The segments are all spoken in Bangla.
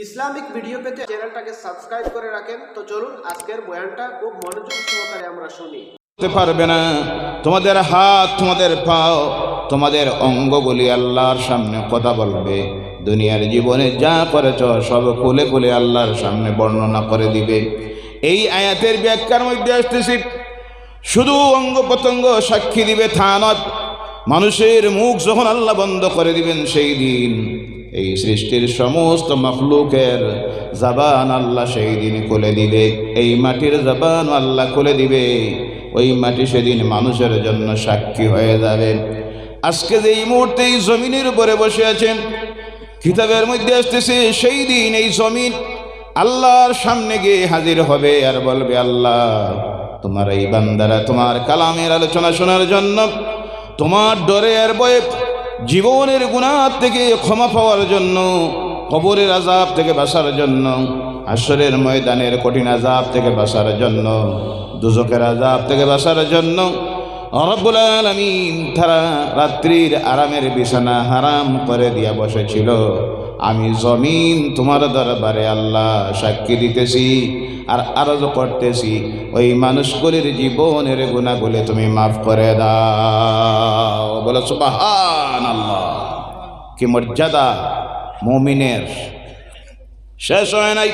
ইসলামিক ভিডিও পেতে চ্যানেলটাকে সাবস্ক্রাইব করে রাখেন। তো চলুন আজকের বয়ানটা খুব মনোযোগ সহকারে আমরা শুনি। পারবে না তোমাদের হাত, তোমাদের পাও, তোমাদের অঙ্গগুলি আল্লাহর সামনে কথা বলবে। দুনিয়ার জীবনে যা করেছ সব খুলে খুলে আল্লাহর সামনে বর্ণনা করে দিবে। এই আয়াতের ব্যাখ্যার মধ্যে আসতেছি, শুধু অঙ্গ প্রত্যঙ্গ সাক্ষী দিবে তা নয়, মানুষের মুখ যখন আল্লাহ বন্ধ করে দিবেন সেই দিন এই সৃষ্টির সমস্ত মখলুকের জবান আল্লাহ সেই দিন খুলে দিবে। এই মাটির জবান আল্লাহ খুলে দিবে। ওই মাটি সেদিন মানুষের জন্য সাক্ষী হয়ে যাবে। আজকে যে এই মুহূর্তে এই জমিনের উপরে বসে আছেন, কিতাবের মধ্যে আসতেছে সেই দিন এই জমিন আল্লাহর সামনে গিয়ে হাজির হবে আর বলবে, আল্লাহ তোমার এই বান্দারা তোমার কালামের আলোচনা শোনার জন্য, তোমার ডরে আর ভয়ে জীবনের গুনাহ থেকে ক্ষমা পাওয়ার জন্য, কবরের আযাব থেকে বাঁচার জন্য, হাশরের ময়দানের কঠিন আযাব থেকে বাঁচার জন্য, দুজকের আযাব থেকে বাঁচার জন্য রব্বুল আলামিন তারা রাত্রির আরামের বিছানা হারাম করে দিয়া বসেছিল। আমি জমিন তোমার দরবারে আল্লাহ সাক্ষী দিতেছি আর আরজ করতেছি, ওই মানুষগুলির জীবনের গুনাহগুলি তুমি মাফ করে দাও। বলো সুবহানাল্লাহ। কি মর্যাদা মুমিনের, শেষ হয় নাই।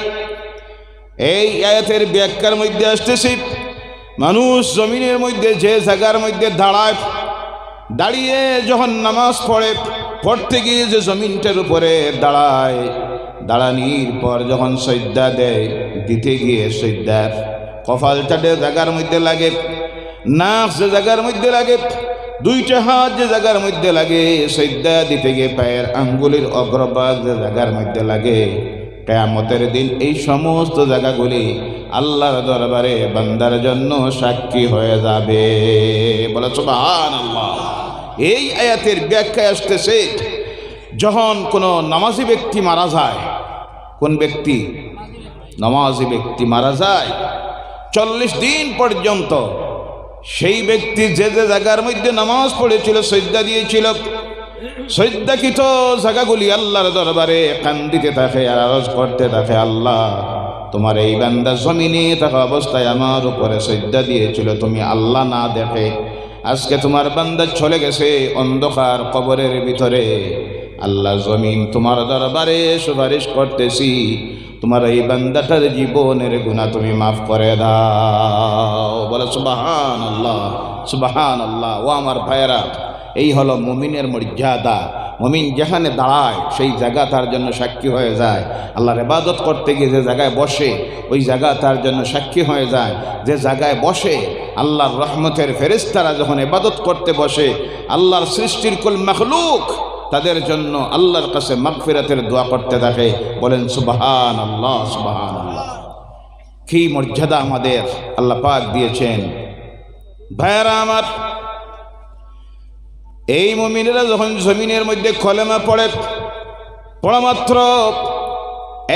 এই আয়াতের ব্যাখ্যার মধ্যে আসতেছি, মানুষ জমিনের মধ্যে যে জায়গার মধ্যে দাঁড়িয়ে যখন নামাজ পড়তে গিয়ে যে জমিনটার উপরে দাঁড়ায়, দাঁড়ানির পর যখন সজদা দেয়, দিতে গিয়ে সজদার কপালটা যে জায়গার মধ্যে লাগে, নাক যে জায়গার মধ্যে লাগে, দুইটা হাত যে জায়গার মধ্যে লাগে, সজদা দিতে গিয়ে পায়ের আঙ্গুলের অগ্রভাগ যে জায়গার মধ্যে লাগে, কিয়ামতের দিন এই সমস্ত জায়গাগুলি আল্লাহর দরবারে বান্দার জন্য সাক্ষী হয়ে যাবে। বলে সুবহানাল্লাহ। এই আয়াতের ব্যাখ্যায় আসতেছে, যখন কোনো নামাজি ব্যক্তি মারা যায়, কোন ব্যক্তি? নামাজি ব্যক্তি মারা যায়, 40 দিন পর্যন্ত সেই ব্যক্তি যে যে জায়গার মধ্যে নামাজ পড়েছিল, সজদা দিয়েছিল, সজদাকৃত জায়গাগুলি আল্লাহর দরবারে কান্দিতে থাকে আর আরজ করতে থাকে, আল্লাহ তোমার এই বান্দা জমিনে থাকা অবস্থায় আমার উপরে সজদা দিয়েছিল, তুমি আল্লাহ না দেখে আজকে তোমার বান্দা চলে গেছে অন্ধকার কবরের ভিতরে, আল্লাহ জমিন তোমার দরবারে সুপারিশ করতেছি, তোমার এই বান্দাটার জীবনের গুনাহ তুমি মাফ করে দাও। বলে সুবহানাল্লাহ, সুবহানাল্লাহ। ও আমার ভাইয়েরা, এই হলো মুমিনের মর্যাদা। মুমিন যেখানে দাঁড়ায় সেই জায়গা তার জন্য সাক্ষী হয়ে যায়। আল্লাহর ইবাদত করতে গিয়ে যে জায়গায় বসে, ওই জায়গা তার জন্য সাক্ষী হয়ে যায়। যে জায়গায় বসে আল্লাহর রহমতের ফেরেশতারা যখন ইবাদত করতে বসে, আল্লাহর সৃষ্টির কুল মাখলুক তাদের জন্য আল্লাহর কাছে মাগফিরাতের দোয়া করতে থাকে। বলেন সুবহানাল্লাহ, সুবহানাল্লাহ। কি মর্যাদা আমাদের আল্লাহ পাক দিয়েছেন। ভাইয়েরা আমার, এই মুমিনেরা যখন জমিনের মধ্যে কলেমা পড়া মাত্র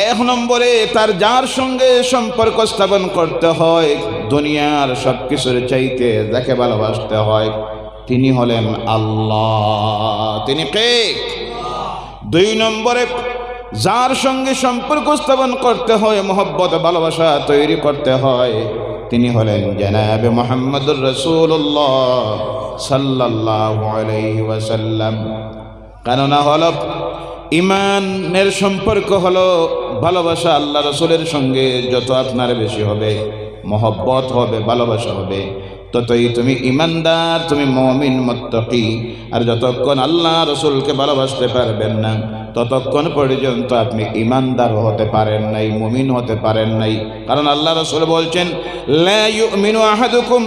1 নম্বরে তার যার সঙ্গে সম্পর্ক স্থাপন করতে হয়, দুনিয়ার সব কিছুর চাইতে যাকে ভালোবাসতে হয়, তিনি হলেন আল্লাহ। তিনি কে? 2 নম্বরে যার সঙ্গে সম্পর্ক স্থাপন করতে হয়, মহব্বত ভালোবাসা তৈরি করতে হয়, তিনি হলেন জনাবে মুহাম্মদুর রাসূলুল্লাহ সাল্লাল্লাহু আলাইহি ওয়াসাল্লাম। কেননা হলো ইমানের সম্পর্ক হলো ভালোবাসা আল্লাহ রাসূলের সঙ্গে যত আপনার বেশি হবে, মহব্বত হবে, ভালোবাসা হবে, ততই তুমি ইমানদার, তুমি মুমিন মুত্তাকি। আর যতক্ষণ আল্লাহ রাসূলকে ভালোবাসতে পারবেন না, ততক্ষণ পর্যন্ত আপনি ইমানদার হতে পারেন নাই, মুমিন হতে পারেন নাই। কারণ আল্লাহ রাসূল বলছেন, লা ইউমিনু আহাদুকুম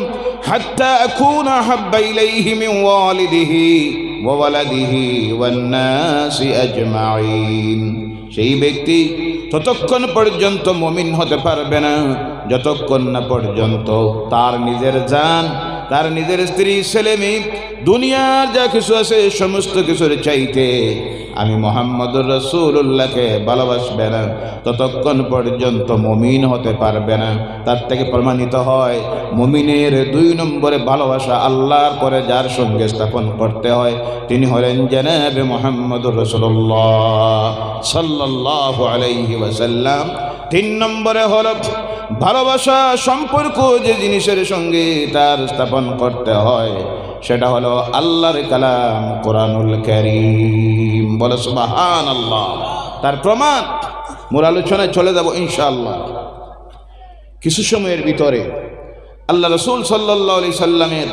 হাত্তা আকুনা আহাব্বা ইলাইহি মিন ওয়ালিদিহি ওয়া ওয়ালাদিহি ওয়ান নাসি আজমাইন। সেই ব্যক্তি ততক্ষণ পর্যন্ত মুমিন হতে পারবে না যতক্ষণ না পর্যন্ত তার নিজের জান তার নিজের স্ত্রী ছেলে মেয়ে দুনিয়ার যা কিছু আছে সমস্ত কিছুর চাইতে আমি মুহাম্মদুর রাসূলুল্লাহকে ভালোবাসবে না, ততক্ষণ পর্যন্ত মুমিন হতে পারবে না। তার থেকে প্রমাণিত হয় মুমিনের 2 নম্বরে ভালোবাসা আল্লাহর পরে যার সঙ্গে স্থাপন করতে হয় তিনি হলেন জনাবে মুহাম্মদুর রাসূলুল্লাহ সাল্লাল্লাহু আলাইহি ওয়াসাল্লাম। 3 নম্বরে হলো ভালোবাসা সম্পর্ক যে জিনিসের সঙ্গে তার স্থাপন করতে হয় সেটা হলো আল্লাহর কালাম কোরআনুল কারীম। বলে সুবহানাল্লাহ। তার প্রমাণ মূল আলোচনায় চলে যাব ইনশাআল্লাহ। কিছু সময়ের ভিতরে আল্লাহ রাসূল সাল্লাল্লাহু আলাইহি সাল্লামের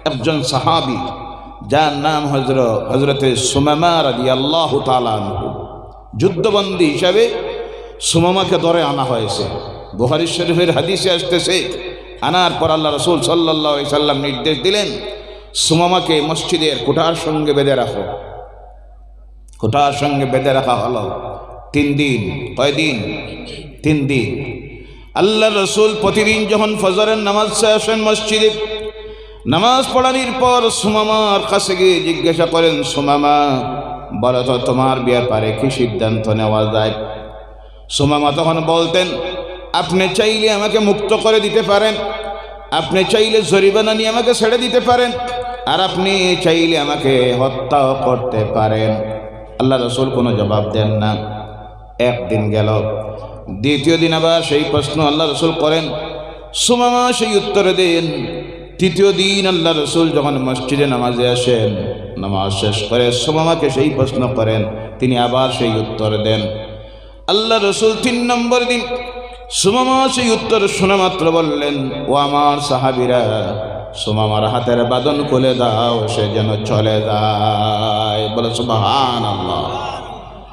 একজন সাহাবী যার নাম হযরতে সুমামা রাদিয়াল্লাহু তাআলা আনহু, যুদ্ধবন্দী হিসাবে সুমামাকে ধরে আনা হয়েছে। বুখারী শরীফের হাদিসে আসতেছে, আনার পর আল্লাহ রাসূল সাল্লাল্লাহু আলাইহি সাল্লাম নির্দেশ দিলেন সুমামাকে মসজিদের কোঠার সঙ্গে বেঁধে রাখো। কোঠার সঙ্গে বেঁধে রাখা হলো 3 দিন। কয়দিন? 3 দিন। আল্লাহ রাসূল প্রতিদিন যখন ফজরের নামাজ আসেন মসজিদে, নামাজ পড়ানোর পর সুমামার কাছে গিয়ে জিজ্ঞাসা করেন, সুমামা বলো তো তোমার ব্যাপারে কি সিদ্ধান্ত নেওয়া যায়? সুমামা তখন বলতেন, আপনি চাইলে আমাকে মুক্ত করে দিতে পারেন, আপনি চাইলে জরিমানা নিয়ে আমাকে ছেড়ে দিতে পারেন, আর আপনি চাইলে আমাকে হত্যাও করতে পারেন। আল্লাহ রাসূল কোনো জবাব দেন না। একদিন গেল, দ্বিতীয় দিন আবার সেই প্রশ্ন আল্লাহ রাসূল করেন, সুমামা সেই উত্তর দেন। তৃতীয় দিন আল্লাহ রাসূল যখন মসজিদে নামাজে আসেন, নামাজ শেষ করে সুমামাকে সেই প্রশ্ন করেন, তিনি আবার সেই উত্তর দেন। আল্লাহ রাসূল 3 নম্বর দিন সুমামা সেই উত্তর শোনা মাত্র বললেন, ও আমার সাহাবীরা, সুমামার হাতের বাঁধন খুলে দাও, সে যেন চলে যায়। বলে সুবহানাল্লাহ।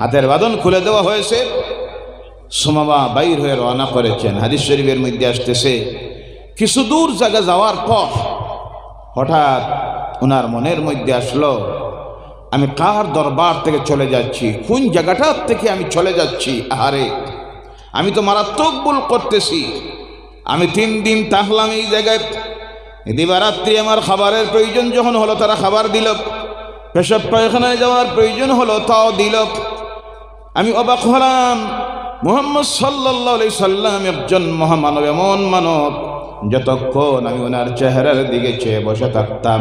হাতের বাঁধন খুলে দেওয়া হয়েছে। সুমামা বাইর হয়ে রওনা করেছেন। হাদিস শরীফের মধ্যে আসতেছে, কিছু দূর জায়গা যাওয়ার পর হঠাৎ ওনার মনের মধ্যে আসলো, আমি কার দরবার থেকে চলে যাচ্ছি, কোন জায়গাটার থেকে আমি চলে যাচ্ছি? আহারে, আমি তো মারাত্মক ভুল করতেছি। আমি 3 দিন থাকলাম এই জায়গায়, দিবারাত্রি আমার খাবারের প্রয়োজন যখন হলো তারা খাবার দিল, পেশাব পায়খানায় যাওয়ার প্রয়োজন হলো তাও দিল। আমি অবাক হলাম, মুহাম্মদ সাল্লাল্লাহু আলাইহি সাল্লাম একজন মহামানব, এমন মানব যতক্ষণ আমি ওনার চেহারার দিকে চেয়ে বসে থাকতাম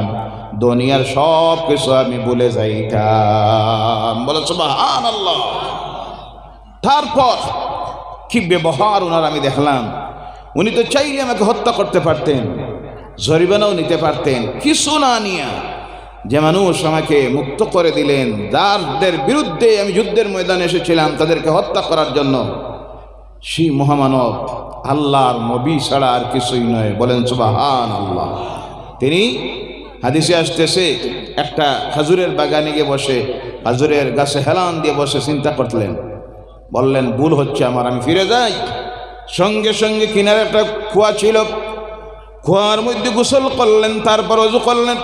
দুনিয়ার সব কিছু আমি ভুলে যাইতাম। বলে সুবহানাল্লাহ। তারপর কি ব্যবহার ওনার আমি দেখলাম। উনি তো চাইলে আমাকে হত্যা করতে পারতেন, জরিমানাও নিতে পারতেন, কিছু না নিয়ে যে মানুষ আমাকে মুক্ত করে দিলেন, যাদের বিরুদ্ধে আমি যুদ্ধের ময়দানে এসেছিলাম তাদেরকে হত্যা করার জন্য, সেই মহামানব আল্লাহর নবী ছাড়া আর কিছুই নয়। বলেন সুবহানাল্লাহ। তিনি হাদিসে আসতেছে, একটা খাজুরের বাগানে গিয়ে বসে, খাজুরের গাছে হেলান দিয়ে বসে চিন্তা করলেন, বললেন ভুল হচ্ছে আমার, আমি ফিরে যাই। সঙ্গে সঙ্গে কিনারে একটা কুয়া ছিল, কুয়ার মধ্যে গোসল করলেন, তারপর ওযু করলেন,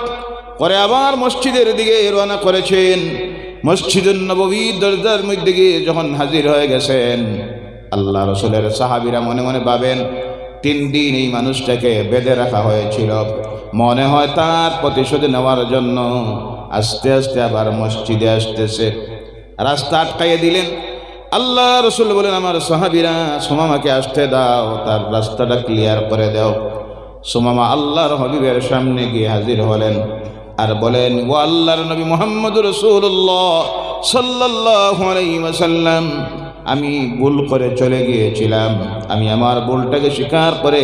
করে আবার মসজিদের দিকে রওনা করেছেন। মসজিদুন নববীর দরজার মধ্যে গিয়ে যখন হাজির হয়ে গেছেন, আল্লাহ রাসূলের সাহাবীরা মনে মনে ভাবেন 3 দিন এই মানুষটাকে বেঁধে রাখা হয়েছিল, মনে হয় তার প্রতিশোধ নেওয়ার জন্য আস্তে আস্তে আবার মসজিদে আসতেছে। রাস্তা আটকাইয়ে দিলেন। আল্লাহ রাসূল বলেন, আমার সাহাবীরা সুমামাকে আসতে দাও, তার রাস্তাটা ক্লিয়ার করে দাও। সুমামা আল্লাহর হাবিবের সামনে গিয়ে হাজির হলেন আর বলেন, ও আল্লাহর নবী মুহাম্মদুর রাসূলুল্লাহ সাল্লাল্লাহু আলাইহি ওয়াসাল্লাম, আমি ভুল করে চলে গিয়েছিলাম, আমি আমার ভুলটাকে স্বীকার করে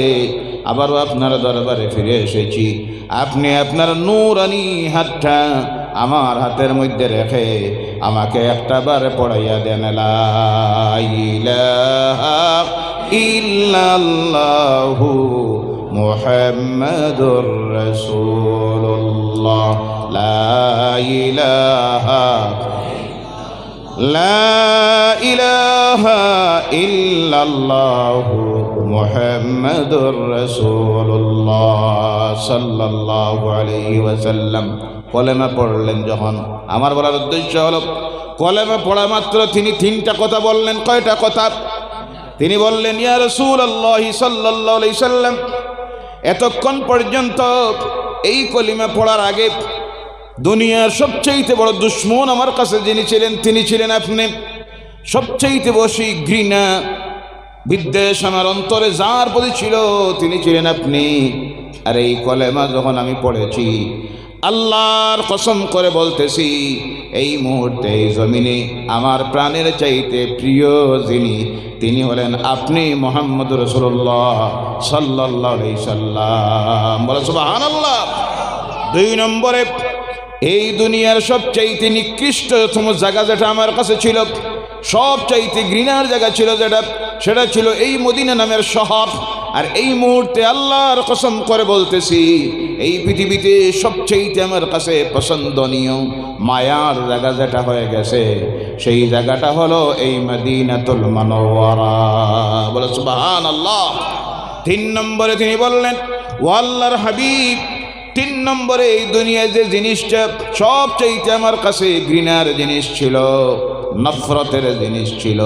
আবারও আপনার দরবারে ফিরে এসেছি। আপনি আপনার নূরানি হাতটা আমার হাতের মধ্যে রেখে আমাকে একটা বার পড়াইয়া দেন, লা ইলাহা ইল্লাল্লাহু মুহাম্মাদুর রাসূলুল্লাহ, লা ইলাহা ইল্লাল্লাহু মুহাম্মাদুর রাসূলুল্লাহ সাল্লাল্লাহু আলাইহি ওয়াসাল্লাম। কলেমা পড়লেন যখন, আমার বলার উদ্দেশ্য হলো কলেমা পড়া মাত্র তিনি 3টা কথা বললেন। কয়টা কথা? তিনি বললেন, ইয়া রাসূলুল্লাহ সাল্লাল্লাহু আলাইহি সাল্লাম, এতক্ষণ পর্যন্ত এই কলিমা পড়ার আগে দুনিয়ার সবচাইতে বড় দুশ্মন আমার কাছে যিনি ছিলেন তিনি ছিলেন আপনি। সবচাইতে বেশি ঘৃণা বিদ্বেষ আমার অন্তরে যার প্রতি ছিল তিনি ছিলেন আপনি। আর এই কলেমা যখন আমি পড়েছি, আল্লাহর কসম করে বলতেছি, এই মুহূর্তে এই জমিনে আমার প্রাণের চাইতে প্রিয় যিনি তিনি হলেন আপনি, মুহাম্মদ রাসূলুল্লাহ সাল্লাল্লাহু আলাইহি সাল্লাম। বলো সুবহানাল্লাহ। 2 নম্বরে, এই দুনিয়ার সবচাইতে নিকৃষ্টতম জায়গা যেটা আমার কাছে ছিল, সবচাইতে ঘৃণার জায়গা ছিল সেটা ছিল এই মদিনা নামের শহর। আর এই মুহূর্তে আল্লাহর কসম করে বলতেছি, এই পৃথিবীতে সবচাইতে আমার কাছে পছন্দনীয় মায়ার জায়গা যেটা হয়ে গেছে, সেই জায়গাটা হলো এই মদিনাতুল মুনাওয়ারা। বলো সুবহানাল্লাহ। 3 নম্বরে তিনি বললেন, ও আল্লাহর হাবিব, 3 নম্বরে এই দুনিয়ায় যে জিনিসটা সবচাইতে আমার কাছে ঘৃণার জিনিস ছিল, নফরতের জিনিস ছিল,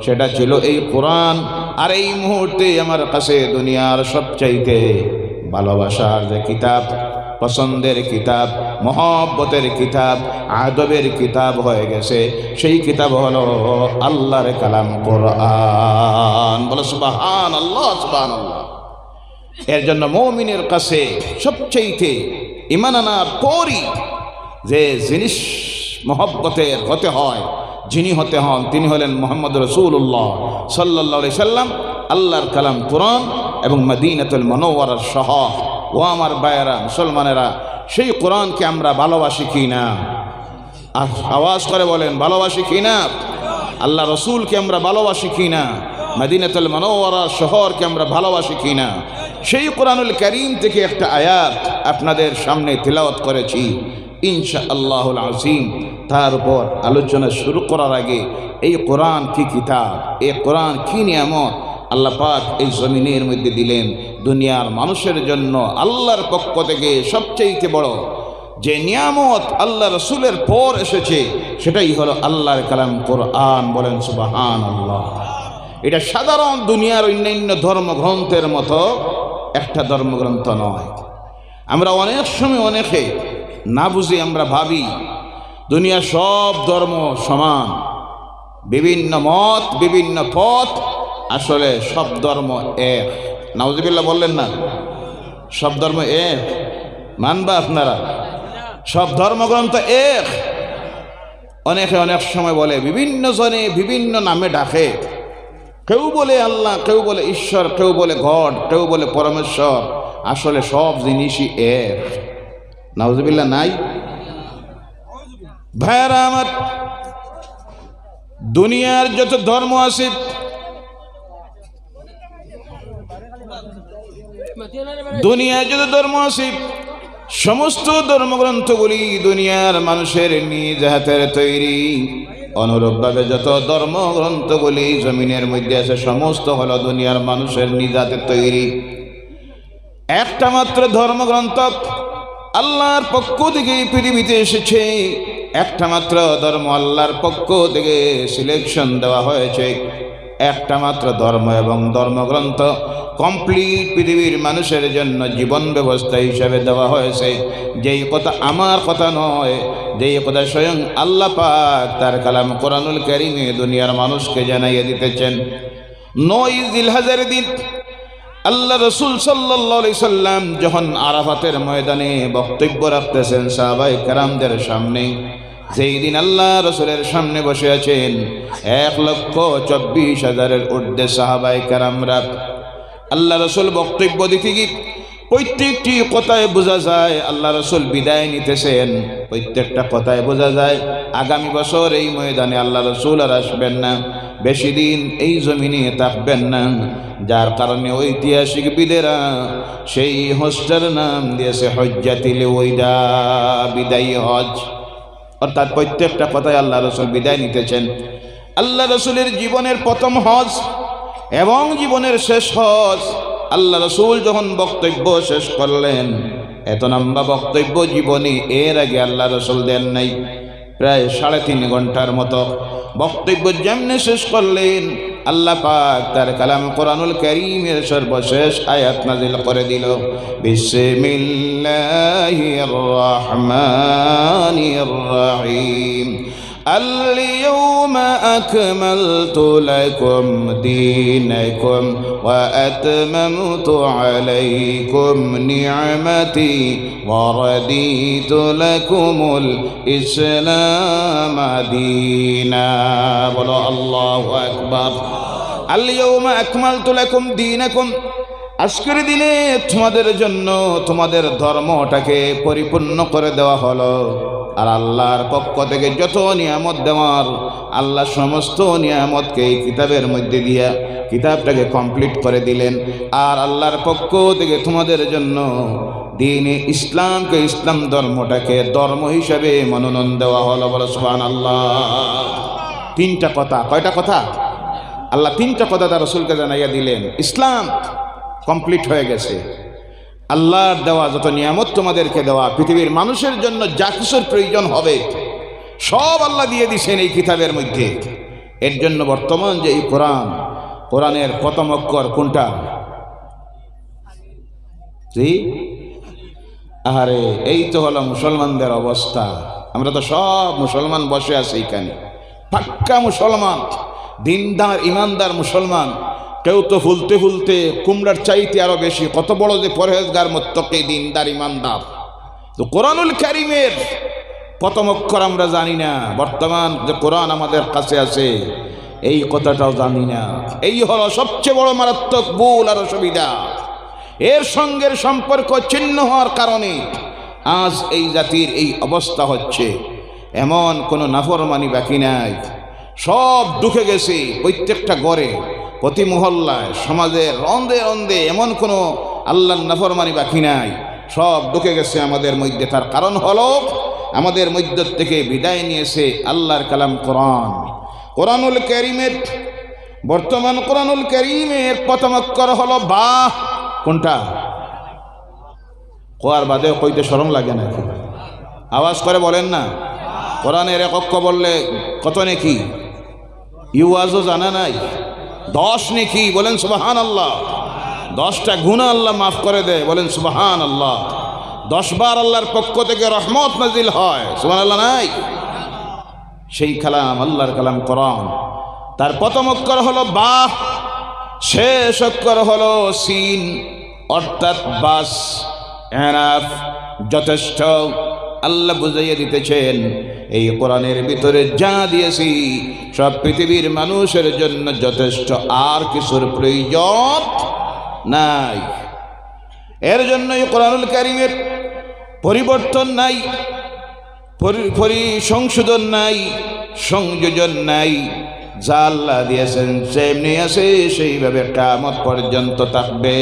সেটা ছিল এই কোরআন। আর এই মুহূর্তে আমার কাছে দুনিয়ার সবচাইতে ভালোবাসার যে কিতাব, পছন্দের কিতাব, মহব্বতের কিতাব, আদবের কিতাব হয়ে গেছে, সেই কিতাব হলো আল্লাহর কালাম কোরআন। বলো সুবহানাল্লাহ, সুবহানাল্লাহ। এর জন্য মুমিনের কাছে সবচাইতে ঈমান আনার পরই যে জিনিস মহব্বতের হতে হয়, যিনি হতে হন তিনি হলেন মুহাম্মদ রাসূলুল্লাহ সাল্লাল্লাহু আলাইহি সাল্লাম, আল্লাহর কালাম কোরআন এবং মদিনাতুল মুনাওয়ারার শহর। ও আমার ভাইয়েরা, মুসলমানেরা, সেই কোরআনকে আমরা ভালোবাসি কি না? আওয়াজ করে বলেন, ভালোবাসি কি না? আল্লাহ রসুলকে আমরা ভালোবাসি কি না? মদিনাতুল মুনাওয়ারার শহরকে আমরা ভালোবাসি কি না? সেই কোরআনুল কারীম থেকে একটা আয়াত আপনাদের সামনে তিলাওয়াত করেছি ইনশাআল্লাহুল আযীম। তার উপর আলোচনা শুরু করার আগে, এই কোরআন কি কিতাব, এই কোরআন কি নিয়ামত আল্লাহ পাক এই জমিনের মধ্যে দিলেন দুনিয়ার মানুষের জন্য। আল্লাহর পক্ষ থেকে সবচেয়ে বড় যে নিয়ামত আল্লাহ রসুলের পর এসেছে, সেটাই হলো আল্লাহর কালাম কোরআন। বলেন সুবহানাল্লাহ। এটা সাধারণ দুনিয়ার অন্যান্য ধর্মগ্রন্থের মতো একটা ধর্মগ্রন্থ নয়। আমরা অনেক সময় অনেকে না বুঝে আমরা ভাবি দুনিয়া সব ধর্ম সমান, বিভিন্ন মত, বিভিন্ন পথ, আসলে সব ধর্ম এক। নাউজুবিল্লাহ বললেন না? সব ধর্ম এক মানবা আপনারা? সব ধর্মগ্রন্থ এক। অনেকে অনেক সময় বলে, বিভিন্ন জনে বিভিন্ন নামে ডাকে, কেউ বলে আল্লাহ, কেউ বলে ঈশ্বর, কেউ বলে গড, কেউ বলে পরমেশ্বর। আসলে সব জিনিসই এক। নাউজুবিল্লাহ নাই? ভাইরা আমার, দুনিয়ার যত ধর্ম আছে, দুনিয়ার যত ধর্ম আছে, সমস্ত ধর্মগ্রন্থগুলি দুনিয়ার মানুষের নিজ হাতের তৈরি। অনুরূপভাবে যত ধর্মগ্রন্থগুলি জমিনের মধ্যে আছে, সমস্ত হলো দুনিয়ার মানুষের নিজ হাতের তৈরি। একটা মাত্র ধর্মগ্রন্থ আল্লাহর পক্ষ থেকে পৃথিবীতে এসেছে, একটা মাত্র ধর্ম আল্লাহর পক্ষ থেকে সিলেকশন দেওয়া হয়েছে, একটা মাত্র ধর্ম এবং ধর্মগ্রন্থ কমপ্লিট পৃথিবীর মানুষের জন্য জীবন ব্যবস্থা হিসাবে দেওয়া হয়েছে। যেই কথা আমার কথা নয়, যেই কথা স্বয়ং আল্লাহ পাক তার কালাম কোরআনুল কারীমে দুনিয়ার মানুষকে জানাইয়ে দিতেছেন। 9 জিলহজের দিন আল্লাহ রসুল সাল্লাল্লাহু আলাইহি সাল্লাম যখন আরাফাতের ময়দানে বক্তব্য রাখতেছেন সাহাবায়ে কেরামদের সামনে, যেই দিন আল্লাহ রসুলের সামনে বসে আছেন 1,24,000-এর ঊর্ধ্বে সাহাবায়ে কেরামরা। আল্লাহ রসুল বক্তব্য দিতে গিয়ে প্রত্যেকটি কথায় বোঝা যায় আল্লাহ রসুল বিদায় নিতেছেন। প্রত্যেকটা কথায় বোঝা যায় আগামী বছর এই ময়দানে আল্লাহ রসুল আর আসবেন না, বেশি দিন এই জমিনে থাকবেন না। যার কারণে ঐতিহাসিকবিদেরা সেই হজটার নাম দিয়েছে হজ্জাতুল ওয়াদা, বিদায়ী হজ। অর্থাৎ প্রত্যেকটা কথায় আল্লাহ রসুল বিদায় নিতেছেন। আল্লাহ রসুলের জীবনের প্রথম হজ এবং জীবনের শেষ হজ, আল্লাহ রসুল যখন বক্তব্য শেষ করলেন, এত লম্বা বক্তব্য জীবনে এর আগে আল্লাহ রসুল দেন নাই। প্রায় 3.5 ঘন্টার মতো বক্তব্য যেমনি শেষ করলেন, আল্লাহ পাক তার কালাম কোরআনুল কারীমের সর্বশেষ আয়াত নাযিল করে দিল, বিসমিল্লাহির রহমানির রহিম। اليوم أكملت لكم دينكم وأتممت عليكم نعمتي ورضيت لكم الإسلام دينا بولو الله أكبر اليوم أكملت لكم دينكم আজকের দিনে তোমাদের জন্য তোমাদের ধর্মটাকে পরিপূর্ণ করে দেওয়া হলো। আর আল্লাহর পক্ষ থেকে যত নিয়ামত দেওয়ার, আল্লাহ সমস্ত নিয়ামতকে এই কিতাবের মধ্যে দিয়া কিতাবটাকে কমপ্লিট করে দিলেন। আর আল্লাহর পক্ষ থেকে তোমাদের জন্য দ্বীনে ইসলামকে, ইসলাম ধর্মটাকে ধর্ম হিসাবে মনোনয়ন দেওয়া হলো। বলো সুবহানাল্লাহ। তিনটা কথা, কয়টা কথা? আল্লাহ তিনটা কথা তার রাসূলকে জানাইয়া দিলেন। ইসলাম কমপ্লিট হয়ে গেছে। আল্লাহর দেওয়া যত নিয়ামত তোমাদেরকে দেওয়া, পৃথিবীর মানুষের জন্য যা কিছুর প্রয়োজন হবে সব আল্লাহ দিয়ে দিছেন এই কিতাবের মধ্যে। এর জন্য বর্তমান যে এই কোরআনের প্রথম অক্ষর কোনটা? জি, আরে এই তো হলো মুসলমানদের অবস্থা। আমরা তো সব মুসলমান বসে আছি এখানে, পাক্কা মুসলমান, দিনদার ইমানদার মুসলমান। কেউ তো ফুলতে ফুলতে কুমড়ার চাইতে আরো বেশি, কত বড় যে পরহেজগার মুত্তাকি দিনদার ইমানদার। তো কোরআনুল কারীমের প্রথম অক্ষর আমরা জানি না। বর্তমান যে কোরআন আমাদের কাছে আছে এই কথাটাও জানি না। এই হলো সবচেয়ে বড় মারাত্মক ভুল আর অসুবিধা। এর সঙ্গে সম্পর্ক ছিন্ন হওয়ার কারণে আজ এই জাতির এই অবস্থা হচ্ছে। এমন কোনো নাফরমানি বাকি নাই, সব ঢুকে গেছে প্রত্যেকটা ঘরে, প্রতি মহল্লায়, সমাজের রন্দে রন্দে এমন কোনো আল্লাহর নাফরমানি বাকি নাই, সব ঢুকে গেছে আমাদের মধ্যে। তার কারণ হলো আমাদের মধ্য থেকে বিদায় নিয়েছে আল্লাহর কালাম কোরআন। কোরআনুল কারীমের বর্তমান কোরআনুল কারীমের প্রথম অক্ষর হলো বা। কোনটা? কোয়ার বাদে কইতে শরম লাগে নাকি? আওয়াজ করে বলেন না। কোরআনের এক অক্ষর বললে কত নেকি? ইউয়াজও জানা নাই? 10 নেকি, বলেন সুবহানাল্লাহ। 10টা গুনাহ আল্লাহ মাফ করে দেয়, বলেন সুবহানাল্লাহ। 10 বার আল্লাহর পক্ষ থেকে রহমত নাজিল হয়, সুবহানাল্লাহ নাই? সেই কালাম আল্লাহর কালাম কোরআন। তার প্রথম অক্ষর হলো বা, শেষ অক্ষর হলো সিন, অর্থাৎ বাস, এনাফ, যথেষ্ট। আল্লাহ বুঝাইয়া দিতেছেন এই কোরআনের ভিতরে যা দিয়েছি সব পৃথিবীর মানুষের জন্য যথেষ্ট, আর কিছুর প্রয়োজন নাই। এর জন্য এই কোরআনুল কারীমের পরিবর্তন নাই, সংশোধন নাই, সংযোজন নাই। যা আল্লাহ দিয়েছেন সেমনি আছে, সেইভাবে কিয়ামত পর্যন্ত থাকবে।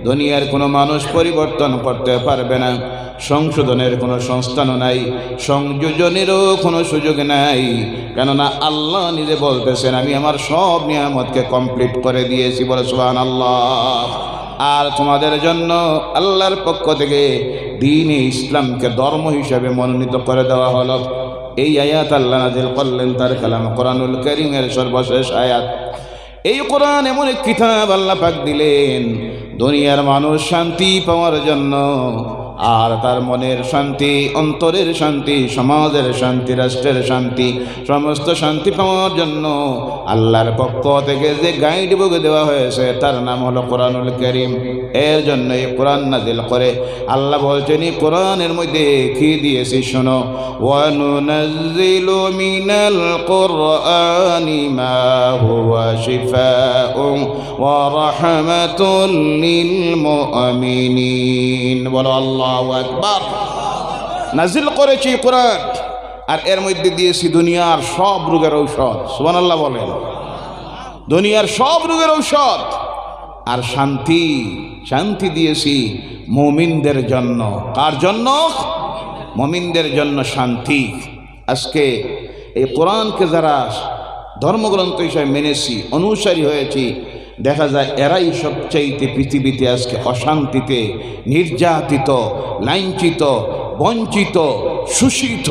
দুনিয়ার কোনো মানুষ পরিবর্তন করতে পারবে না, সংশোধনের কোনো সংস্থানও নাই, সংযোজনেরও কোনো সুযোগ নাই। কেননা আল্লাহ নিজে বলতেছেন আমি আমার সব নিয়ামতকে কমপ্লিট করে দিয়েছি, বলে সুবহানাল্লাহ। আর তোমাদের জন্য আল্লাহর পক্ষ থেকে দ্বীনে ইসলামকে ধর্ম হিসাবে মনোনীত করে দেওয়া হলো। এই আয়াত আল্লাহ নাযিল করলেন তার কালাম কোরআনুল কারীমের সর্বশেষ আয়াত। এই কোরআন এমন এক কিতাব আল্লাহ পাক দিলেন দুনিয়ার মানুষ শান্তি পাওয়ার জন্য, আর তার মনের শান্তি, অন্তরের শান্তি, সমাজের শান্তি, রাষ্ট্রের শান্তি, সমস্ত শান্তি পাওয়ার জন্য আল্লাহর পক্ষ থেকে যে গাইড বুক দেওয়া হয়েছে তার নাম হলো কোরআনুল কারীম। এর জন্য এই কোরআন নাযিল করে আল্লাহ বলছেন এই কোরআনের মধ্যে কি দিয়েছি শোনো, ওয়ানুনাজ্জিলু মিনাল কুরআনি মা হুয়া শিফাউন ওয়া রাহমাতুল লিল মুমিনিন। বলো আল্লাহু আকবার। নাজিল করেছি কোরআন, আর এর মধ্যে দিয়েছি দুনিয়ার সব রোগের ঔষধ। সুবহানাল্লাহ বলেন। দুনিয়ার সব রোগের ঔষধ আর শান্তি দিয়েছি মুমিনদের জন্য। কার জন্য? মুমিনদের জন্য শান্তি। আজকে এই কোরআনকে যারা ধর্মগ্রন্থ হিসেবে মেনেছি, অনুসারী হয়েছি, দেখা যায় এরাই সবচাইতে পৃথিবীতে আজকে অশান্তিতে, নির্যাতিত, লাঞ্ছিত, বঞ্চিত, শোষিত,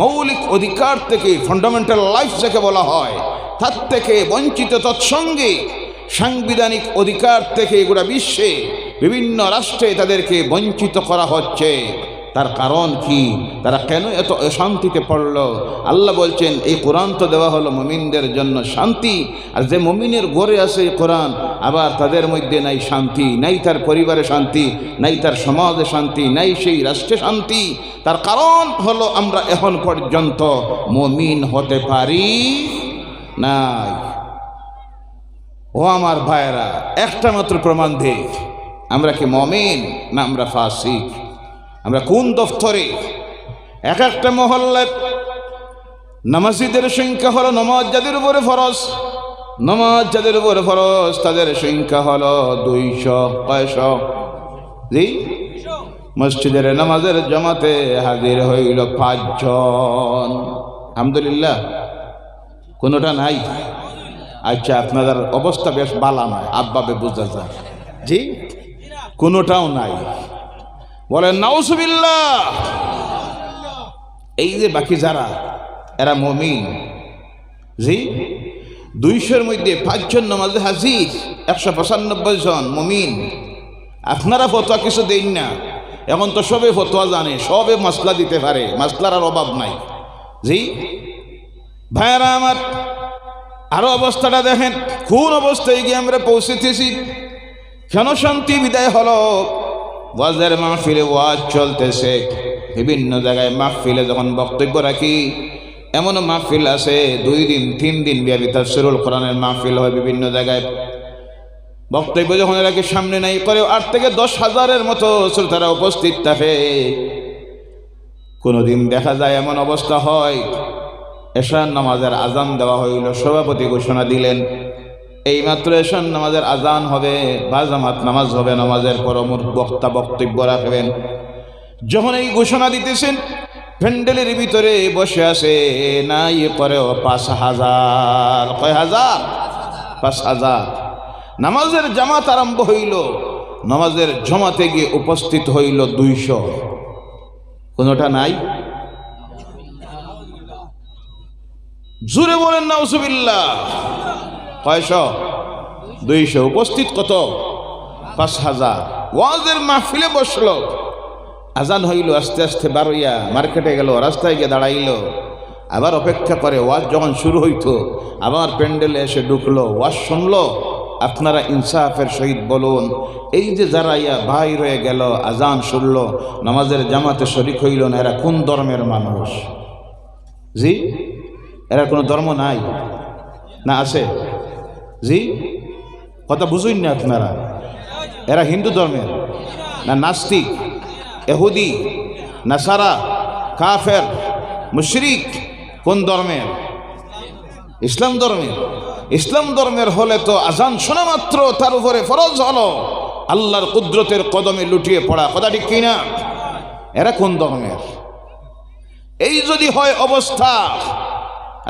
মৌলিক অধিকার থেকে, ফান্ডামেন্টাল লাইফ যাকে বলা হয়, তার থেকে বঞ্চিত, তৎসঙ্গে সাংবিধানিক অধিকার থেকে গোটা বিশ্বে বিভিন্ন রাষ্ট্রে তাদেরকে বঞ্চিত করা হচ্ছে। তার কারণ কি? তারা কেন এত অশান্তিতে পড়ল? আল্লাহ বলছেন এই কোরআন তো দেওয়া হলো মুমিনদের জন্য শান্তি, আর যে মুমিনের ঘরে আছে এই কোরআন, আবার তাদের মধ্যে নাই শান্তি, নাই তার পরিবারে শান্তি, নাই তার সমাজে শান্তি, নাই সেই রাষ্ট্রে শান্তি। তার কারণ হলো আমরা এখন পর্যন্ত মুমিন হতে পারি নাই। ও আমার ভাইয়েরা, একটা মাত্র প্রমাণ দেখ, আমরা কি মুমিন না আমরা ফাসিক? আমরা কোন দফতরে? এক একটা মহল্লায় নামাজিদের সংখ্যা হলো, নামাজ যাদের উপরে ফরজ, নামাজ যাদের উপরে ফরজ তাদের সংখ্যা হলো 200। কয়শো? জি, মসজিদের নামাজের জামাতে হাজির হইল 5 জন। আলহামদুলিল্লাহ, কোনোটা নাই। আচ্ছা, আপনাদের অবস্থা বেশ বালা নয়, আব্বাবে বোঝা যায়। জি, কোনোটাও নাই। বলেন নাউজুবিল্লাহ। এই যে বাকি যারা, এরা মুমিন। জি, 200-র মধ্যে 5 জন নামাজে হাজির, 195 জন মুমিন। আপনারা ফতোয়া কিছু দেন না, এখন তো সবে ফতোয়া জানে, সবে মাসলা দিতে পারে, মাসলার আর অভাব নাই। জি ভাইরা আমার, আরো অবস্থাটা দেখেন, কোন অবস্থায় গিয়ে আমরা পৌঁছেছি। কেন শান্তি বিদায় হলো? ওয়াজের মাহফিলে ওয়াজ চলতেছে, বিভিন্ন জায়গায় মাহফিলে যখন বক্তব্য রাখি, এমন মাহফিল আছে 2 দিন 3 দিন ব্যাপী তাফসীরুল কোরআনের মাহফিল হয় বিভিন্ন জায়গায়। বক্তব্য যখন রাখি, সামনে নাই করে 8 থেকে 10,000-এর মতো শ্রোতারা উপস্থিত থাকে। কোনোদিন দেখা যায় এমন অবস্থা হয়, এশার নামাজের আজান দেওয়া হইল, সভাপতি ঘোষণা দিলেন এইমাত্র এশার নামাজের আজান হবে বা জামাত নামাজ হবে, নামাজের পর বক্তা বক্তব্য রাখবেন। যখন এই ঘোষণা দিতেছেন, প্যান্ডেলের ভিতরে বসে আছে না ইয়ে করেও 5,000। কয় হাজার? 5,000। নামাজের জামাত আরম্ভ হইল, নামাজের জমাতে গিয়ে উপস্থিত হইল 200। কোনোটা নাই। জোরে বলেন নাউজুবিল্লাহ। কয়শো? 200। উপস্থিত কত? 5,000। ওয়াজের মাহফিলে বসলো, আজান হইল, আস্তে আস্তে বারোইয়া মার্কেটে গেল, রাস্তায় গিয়ে দাঁড়াইল, আবার অপেক্ষা করে ওয়াজ যখন শুরু হইতো, আবার প্যান্ডেলে এসে ঢুকলো, ওয়াজ শুনলো। আপনারা ইনসাফের সহিত বলুন, এই যে যারা ইয়া ভাই রয়ে গেল, আজান শুনলো, নামাজের জামাতে শরীক হইল না, এরা কোন ধর্মের মানুষ? জি, এরা কোনো ধর্ম নাই না আছে? জি, কথা বুঝুন না আপনারা। এরা হিন্দু ধর্মের না নাস্তিক, ইহুদি, নাসারা, কাফের, মুশরিক? কোন ধর্মের? ইসলাম ধর্মের। ইসলাম ধর্মের হলে তো আজান শোনা মাত্র তার উপরে ফরজ হলো আল্লাহর কুদরতের কদমে লুটিয়ে পড়া। কথা ঠিক কিনা? এরা কোন ধর্মের? এই যদি হয় অবস্থা,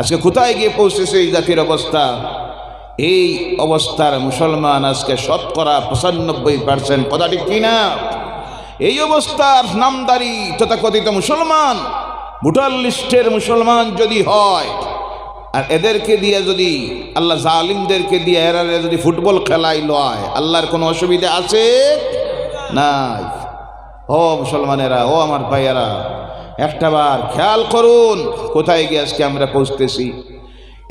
আজকে কোথায় গিয়ে পৌঁছেছে এই জাতির অবস্থা? এই অবস্থার মুসলমান আজকে শতকরা 95%। কথা ঠিক কিনা? এই অবস্থার নামদারি তথাকথিত মুসলমান, ভোটার লিস্টের মুসলমান যদি হয়, আর এদেরকে দিয়ে যদি আল্লাহ জালিমদেরকে দিয়ে এরা যদি ফুটবল খেলাই লয়, আল্লাহর কোনো অসুবিধা আছে? নাই। ও মুসলমানেরা, ও আমার ভাইয়েরা, একটাবার খেয়াল করুন কোথায় গিয়ে আজকে আমরা পৌঁছতেছি।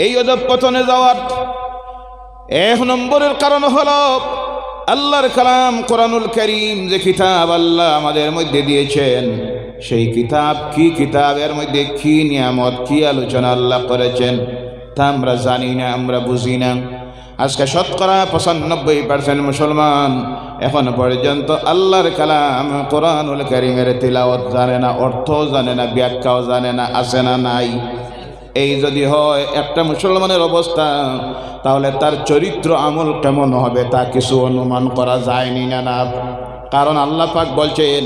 এই অধঃপতনে যাওয়ার 1 নম্বরের কারণ হলো আল্লাহর কালাম কোরআনুল কারীম, যে কিতাব আল্লাহ আমাদের মধ্যে দিয়েছেন, সেই কিতাব কি কিতাব, এর মধ্যে কি নিয়ামত, কি আলোচনা আল্লাহ করেছেন তা আমরা জানি না, আমরা বুঝি না। আজকে শতকরা 95% মুসলমান এখনো পর্যন্ত আল্লাহর কালাম কোরআনুল কারীমের তিলাওয়াত জানে না, অর্থ জানে না, ব্যাখ্যাও জানে না। আছে না নাই? এই যদি হয় একটা মুসলমানের অবস্থা, তাহলে তার চরিত্র আমল কেমন হবে তা কিছু অনুমান করা যায়নি না? না কারণ আল্লাহ পাক বলছেন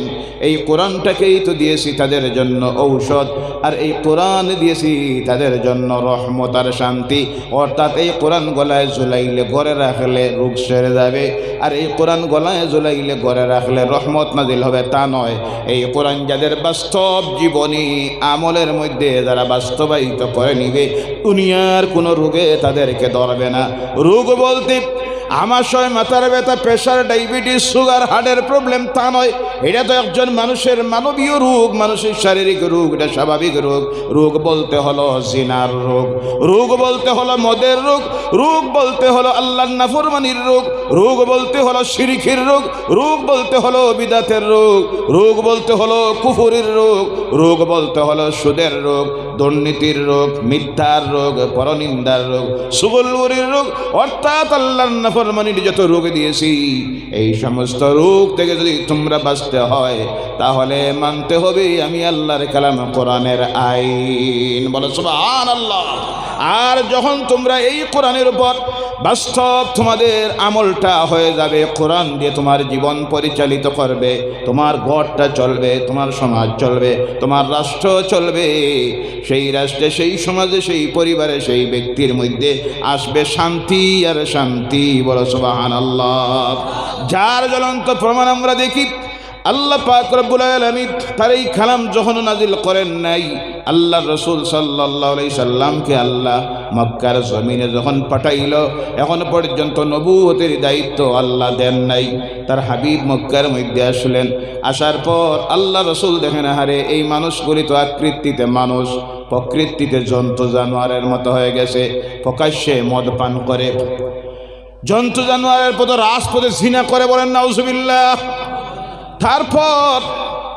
এই কোরআনটাকেই তো দিয়েছি তাদের জন্য ঔষধ, আর এই কোরআন দিয়েছি তাদের জন্য রহমত আর শান্তি। অর্থাৎ এই কোরআন গলায় ঝুলাইলে ঘরে রাখলে রোগ সেরে যাবে, আর এই কোরআন গলায় ঝুলাইলে ঘরে রাখলে রহমত নাজিল হবে তা নয়। এই কোরআন যাদের বাস্তব জীবনী আমলের মধ্যে যারা বাস্তবায়িত করে নিবে, দুনিয়ার কোনো রোগে তাদেরকে ধরবে না। রোগ বলতে আমাশয়, মাথার ব্যথা, প্রেশার, ডায়াবেটিস, সুগার, হার্টের প্রবলেম তা নয়। এটা তো একজন মানুষের মানবীয় রোগ, মানুষের শারীরিক রোগ, এটা স্বাভাবিক রোগ। রোগ বলতে হলো জিনার রোগ, রোগ বলতে হলো মদের রোগ, রোগ বলতে হলো আল্লাহর নাফরমানির রোগ, রোগ বলতে হলো শিরকের রোগ, রোগ বলতে হলো বিদাতের রোগ, রোগ বলতে হলো কুফরের রোগ, রোগ বলতে হলো সুদের রোগ, দুর্নীতির রোগ, মিথ্যার রোগ, পরনিন্দার রোগ, সুগলুরির রোগ। অর্থাৎ আল্লাহর নাফরমানির যত রোগ দিয়েছি, এই সমস্ত রোগ থেকে যদি তোমরা বাঁচতে হয় তাহলে মানতে হবে আমি আল্লাহর কালাম কোরআনের আইন। বলো সুবহানাল্লাহ। আর যখন তোমরা এই কোরআনের উপর বাস্তব তোমাদের আমলটা হয়ে যাবে, কোরআন দিয়ে তোমার জীবন পরিচালিত করবে, তোমার ঘরটা চলবে, তোমার সমাজ চলবে, তোমার রাষ্ট্র চলবে, সেই রাষ্ট্রে, সেই সমাজে, সেই পরিবারে, সেই ব্যক্তির মধ্যে আসবে শান্তি আর শান্তি। বলো সুবহানাল্লাহ। যার জ্বলন্ত প্রমাণ আমরা দেখি, আল্লাহ পাক রব্বুল আলামিন তার এই কালাম যখন নাজিল করেন নাই, আল্লাহ রসুল সাল্লাল্লাহু আলাইহি সাল্লামকে আল্লাহ মক্কার জমিনে যখন পাঠাইল, এখন পর্যন্ত নবুয়তের দায়িত্ব আল্লাহ দেন নাই। তার হাবিব মক্কার মধ্যে আসলেন, আসার পর আল্লাহ রসুল দেখেন, হারে এই মানুষগুলি তো আকৃতিতে মানুষ, প্রকৃতিতে জন্তু জানোয়ারের মতো হয়ে গেছে, প্রকাশ্যে মদ পান করে, জন্তু জানোয়ারের মতো রাজপথে জিনা করে, বলেন নাউজুবিল্লাহ। তারপর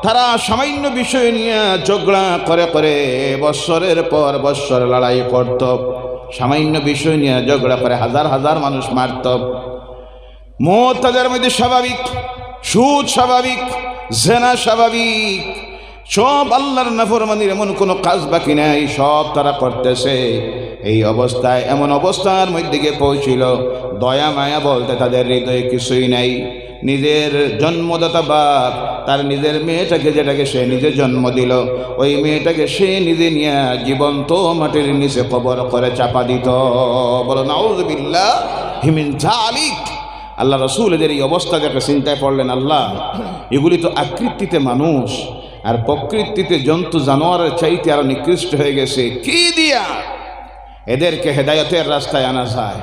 তারা সামান্য বিষয় নিয়ে ঝগড়া করে করে বৎসরের পর বৎসর লড়াই করত, সামান্য বিষয় নিয়ে ঝগড়া করে হাজার হাজার মানুষ মারত। মদ তাদের মধ্যে স্বাভাবিক, সুদ স্বাভাবিক, জেনা স্বাভাবিক, সব আল্লাহর নাফরমানির এমন কোনো কাজ বাকি নাই, সব তারা করতেছে। এই অবস্থায়, এমন অবস্থার মধ্যে গিয়ে পৌঁছিল, দয়া মায়া বলতে তাদের হৃদয়ে কিছুই নাই। নিজের জন্মদাতা বাপ তার নিজের মেয়েটাকে, যেটাকে সে নিজে জন্ম দিল, ওই মেয়েটাকে সে নিজে নিয়ে জীবন্ত মাটির নিচে কবর করে চাপা দিত। বলো নাউযুবিল্লাহ মিন যালিক। আল্লাহ রসুল এদের এই অবস্থা দেখে চিন্তায় পড়লেন, আল্লাহ এগুলি তো আকৃতিতে মানুষ আর প্রকৃতিতে জন্তু জানোয়ারের চাইতে আরো নিকৃষ্ট হয়ে গেছে, কি দিয়া এদেরকে হেদায়েতের রাস্তায় আনা যায়,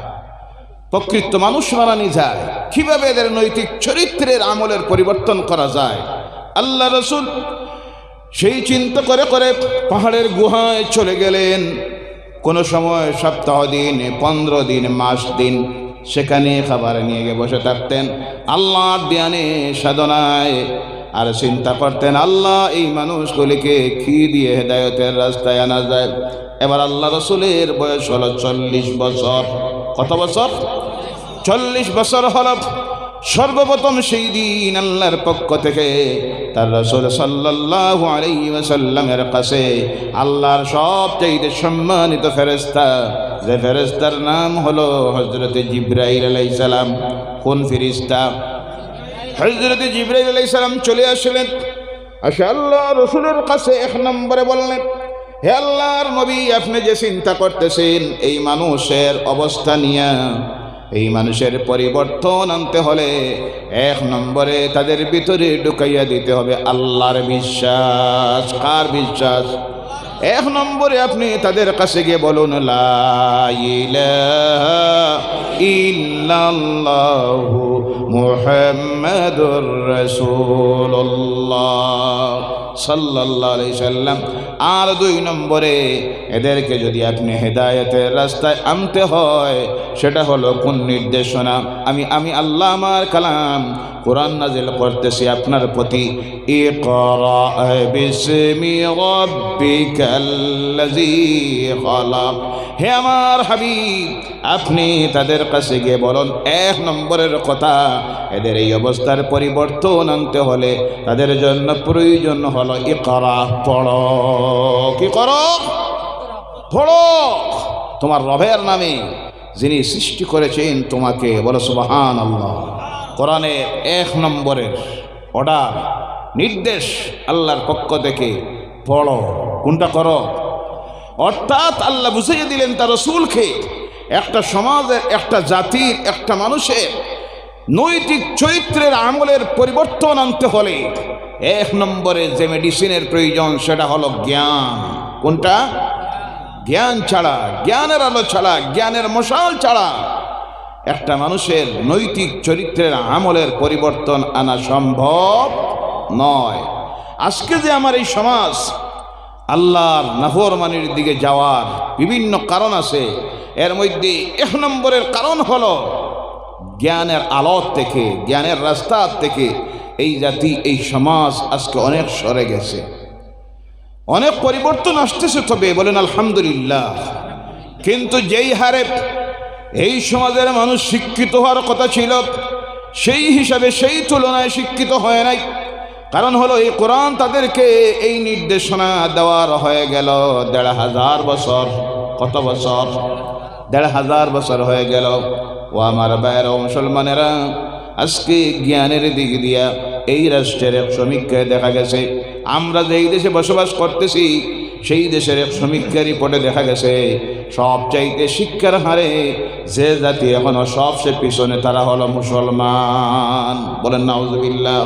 প্রকৃত মানুষ বানানো যায়, কিভাবে এদের নৈতিক চরিত্রের আমলের পরিবর্তন করা যায়। আল্লাহ রসুল সেই চিন্তা করে করে পাহাড়ের গুহায় চলে গেলেন। কোনো সময় সপ্তাহ দিন, 15 দিন, মাস দিন সেখানে খাবার নিয়ে গিয়ে বসে থাকতেন আল্লাহর ধ্যানে, সাধনায়, আর চিন্তা করতেন আল্লাহ এই মানুষগুলিকে কি দিয়ে হেদায়েতের রাস্তায় আনা যায়। এবার আল্লাহ রসুলের বয়স হলো 40 বছর। কত বছর? 40 বছর হল। সর্বপ্রথম সেই দিন আল্লাহর পক্ষ থেকে তার রাসূল সাল্লাল্লাহু আলাইহি ওয়াসাল্লামের কাছে আল্লাহর সবচেয়ে সম্মানিত ফেরেশতা, যে ফেরেশতার নাম হলো হযরত জিবরাইল আলাইহিস সালাম। কোন ফেরেশতা? হযরত জিবরাইল আলাইহিস সালাম চলে আসলেন। আসে আল্লাহ রসুলের কাছে 1 নম্বরে বললেন, হে আল্লাহর নবী, আপনি যে চিন্তা করতেছেন এই মানুষের অবস্থা নিয়ে, এই মানুষের পরিবর্তন আনতে হলে 1 নম্বরে তাদের ভিতরে ঢুকাইয়া দিতে হবে আল্লাহর বিশ্বাস। কার বিশ্বাস? 1 নম্বরে আপনি তাদের কাছে গিয়ে বলুন লা ইলাহা ইল্লাল্লাহু মুহাম্মাদুর রাসূলুল্লাহ সাল্লাল্লাহু আলাইহি সাল্লাম। আর 2 নম্বরে এদেরকে যদি আপনি হেদায়েতের রাস্তায় আনতে হয়, সেটা হলো কোন নির্দেশনা? আমি আল্লাহ আমার কালাম কোরআন নাজিল করতেছি আপনার প্রতি। ইকরা বিসমি রাব্বিকাল্লাযী খালাক। হে আমার হাবিব, আপনি তাদের কাছে গিয়ে বলুন 1 নম্বরের কথা, এদের এই অবস্থার পরিবর্তন আনতে হলে তাদের জন্য প্রয়োজন হলো ইকরা, পড়ো। কি করো? পড়ো তোমার রবের নামে, যিনি সৃষ্টি করেছেন তোমাকে। বলো সুবহানাল্লাহ। কোরআনের 1 নম্বরের অর্ডার, নির্দেশ আল্লাহর পক্ষ থেকে, পড়ো, কোনটা করো। অর্থাৎ আল্লাহ বুঝিয়ে দিলেন তার রাসূলকে একটা সমাজের, একটা জাতির, একটা মানুষের নৈতিক চরিত্রের আমলের পরিবর্তন আনতে হলে 1 নম্বরে যে মেডিসিনের প্রয়োজন সেটা হলো জ্ঞান। কোনটা? জ্ঞান ছাড়া, জ্ঞানের আলো ছাড়া, জ্ঞানের মশাল ছাড়া একটা মানুষের নৈতিক চরিত্রের আমলের পরিবর্তন আনা সম্ভব নয়। আজকে যে আমার এই সমাজ আল্লাহর নাফরমানির দিকে যাওয়ার বিভিন্ন কারণ আছে, এর মধ্যে 1 নম্বরের কারণ হলো জ্ঞানের আলো থেকে, জ্ঞানের রাস্তা থেকে এই জাতি, এই সমাজ আজকে অনেক সরে গেছে। অনেক পরিবর্তন আসতেছে, তবে বলেন আলহামদুলিল্লাহ। কিন্তু যেই হারে এই সমাজের মানুষ শিক্ষিত হওয়ার কথা ছিল, সেই হিসাবে, সেই তুলনায় শিক্ষিত হয় নাই। কারণ হলো এই কোরআন তাদেরকে এই নির্দেশনা দেওয়ার হয়ে গেল 1500 বছর। কত বছর? 1500 বছর হয়ে গেল। ও আমার ভাইয়েরা ও মুসলমানেরা, আজকে জ্ঞানের দিক দিয়া এই রাষ্ট্রের এক সমীক্ষায় দেখা গেছে, আমরা যেই দেশে বসবাস করতেছি সেই দেশের এক সমীক্ষা রিপোর্টে দেখা গেছে সবচাইতে শিক্ষার হারে যে জাতি এখনো সবচেয়ে পিছনে তারা হলো মুসলমান। বলেন নাউজুবিল্লাহ।